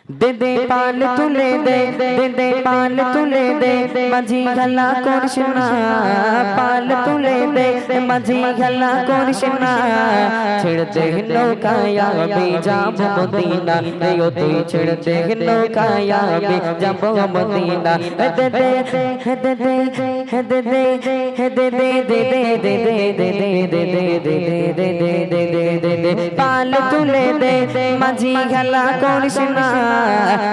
दे दे पाल तुले दे दे पाल तुले दे माझी गला कोरशना पाल तुले दे माझी गला कोरशना छेड़ दे नौकाया बेजाब मदीना यो तू छेड़ दे नौकाया बेजाब मदीना दे दे दे दे दे दे दे दे दे पाल तुले दे माझी गला कोरशना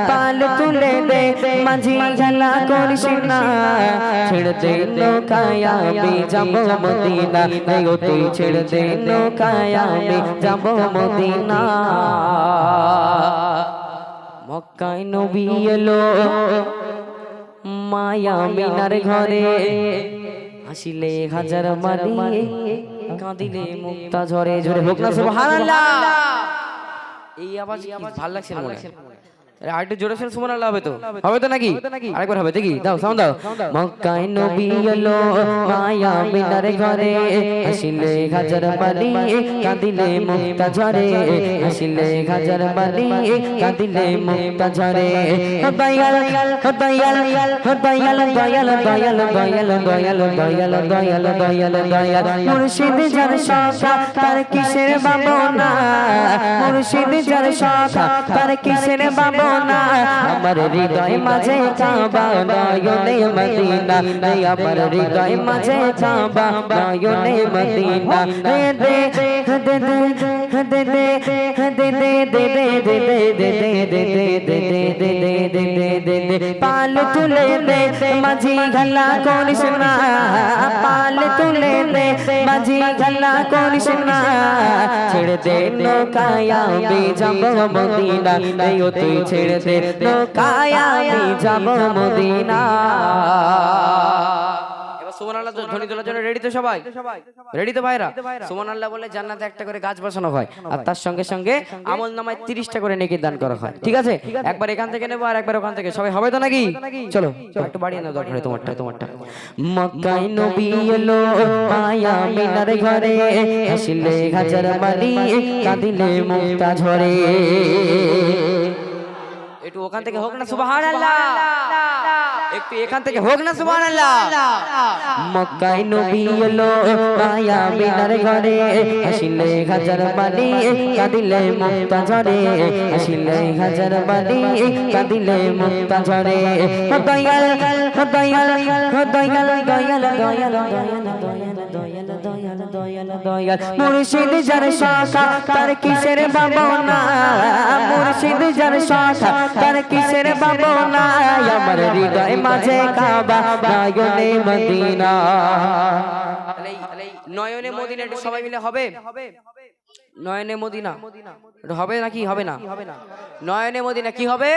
पाल तुले दे माझी गला कोरशना छेड़ दे नौकाया बेजाब मदीना यो तू छेड़ दे नौकाया बेजाब मदीना मक्काय नबी एलो माया मिनार घरे हासिले हाजार माली काঁদিলে মুক্তা ঝরে ঝরে হোক না সুবহানাল্লাহ এই আওয়াজ কি ভালো লাগছে মনে আরেকটু জোরে শুনে সুবহানাল্লাহ হবে তো নাকি আরেকবার হবে দেখি দাও সাউন্ড দাও মক্কায় নবী এলো মায়া মিনার ঘরে হাসিলে হাজার মালি কাঁদিলে মুক্তা ঝরে হাসিলে হাজার মালি কাঁদিলে মুক্তা ঝরে দয়াল দয়াল দয়াল দয়াল দয়াল দয়াল দয়াল দয়াল দয়াল দয়াল দয়াল মুর্শিদ যার শাখা তার কিসের ভাবনা মুর্শিদ যার শাখা তার কিসের ভাবনা আমার হৃদয় মাঝে কাবা নয়নে মদিনা আমার হৃদয় মাঝে কাবা নয়নে মদিনা দে দে দে দে দে দে দে দে দে দে দে পাল তুলে দে মাঝি গলা কোরশনা পাল তুলে দে মাঝি গলা কোরশনা ছেড়ে দে নৌকায়া বেজাব মদিনা यो तू छेड़ दे नौकाया बेजाब मदीना সুবহানাল্লাহ ধ্বনি তোলার জন্য রেডি তো সবাই রেডি তো ভাইরা সুবহানাল্লাহ বলে জান্নাতে একটা করে গাছ বসানো হয় আর তার সঙ্গে সঙ্গে আমলনামায় 30টা করে নেকি দান করা হয় ঠিক আছে একবার এখান থেকে নেব আর একবার ওখান থেকে সবাই হবে তো নাকি চলো একটু বাড়িয়ে নাও দরকার তোমারটা মক্কায় নবী এলো মায়া মিনার ঘরে হাসিলে হাজার মালি কাঁদিলে মুক্তা ঝরে একটু ওখান থেকে হোক না সুবহানাল্লাহ একটু এখান থেকে হোক না সুবহানাল্লাহ মক্কায় নবী এলো মায়া মিনার ঘরে হাসিলে হাজার মালি কাঁদিলে মুক্তা ঝরে হাসিলে হাজার মালি কাঁদিলে মুক্তা ঝরে দয়াল দয়াল দয়াল দয়াল দয়াল দয়াল দয়াল দয়াল দয়াল মুর্শিদ যার শাখা তার কিসের ভাবনা মুর্শিদ যার শাখা তার কিসের ভাবনা আমার হৃদয় মাঝে কাবা নয়নে মদিনা নয়নে মদিনা একটু সবাই মিলে হবে নয়নে মদিনা হবে নাকি হবে না নয়নে মদিনা কি হবে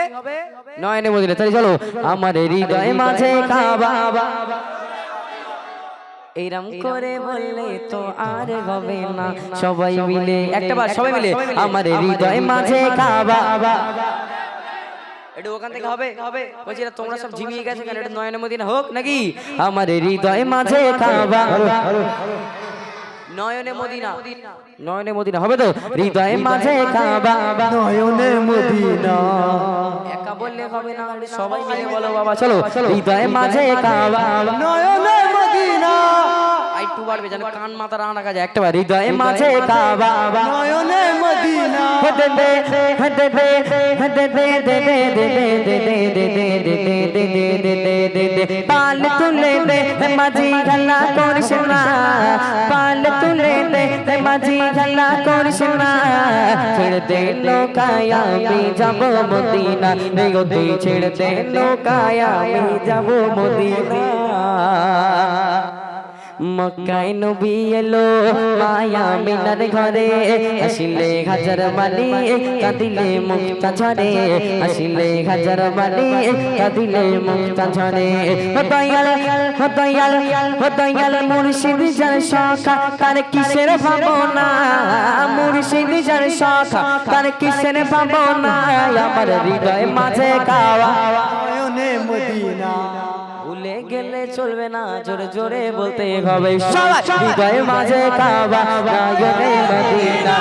নয়নে মদিনা তাই চলো আমার হৃদয় মাঝে কাবা এইরকম করে বললে তো আর হবে না সবাই মিলে একটাবার সবাই মিলে আমার হৃদয় মাঝে কাবা এটা ওখান থেকে হবে বলছি না তোমরা সব ঝিমিয়ে গেছে কেন এটা নয়নে মদিনা হোক নাকি আমার হৃদয় মাঝে কাবা নয়নে মদিনা হবে তো হৃদয় মাঝে কাবা নয়নে মদিনা একা বললে হবে না সবাই মিলে বলো বাবা চলো হৃদয় মাঝে কাবা নয়নে মদিনা একটু বাড়বে যেন কান মাথা রানা কাজে একটাবার হৃদয় মাঝে কাবা নয়নে মদিনা দে দে দে দে দে দে পাল তুলে দে মাঝি গলা কোরশনা পাল তুলে দে মাঝি গলা কোরশনা ছেড় দে নৌকায়া বেজাব মদিনা यो तू छेड़ दे नौकाया बेजाब मदीना মক্কায় নবী এলো মায়া মিনার ঘরে হাসিলে হাজার মালি কাঁদিলে মুক্তা ঝরে হাসিলে হাজার মালি কাঁদিলে মুক্তা ঝরে দয়াল দয়াল দয়াল মুর্শিদ যার শাখা তার কিসের ভাবনা মুর্শিদ যার শাখা তার কিসের ভাবনা আমার হৃদয় মাঝে কাবা নয়নে মদিনা ভুলে গেলে চলবে না জোরে জোরে বলতে হবে সবাই হৃদয় মাঝে কাবা নয়নে মদিনা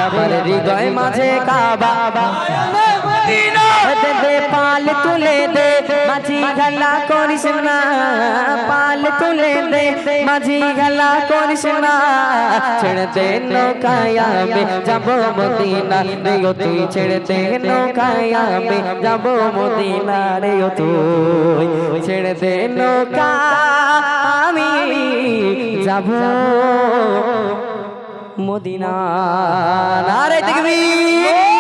আমার হৃদয় মাঝে কাবা নয়নে মদিনা তুলে দে মাঝি খেলা করিস না পাল তুলে দে মাঝি খেলা করিস না ছেড়ে দে নৌকায় আমি যাব মদিনা রে ও তুই ছেড়ে দে নৌকায় আমি যাব মদিনা রে ও তুই ছেড়ে দে নৌকা আমি যাব মদিনা নারে তাকবীর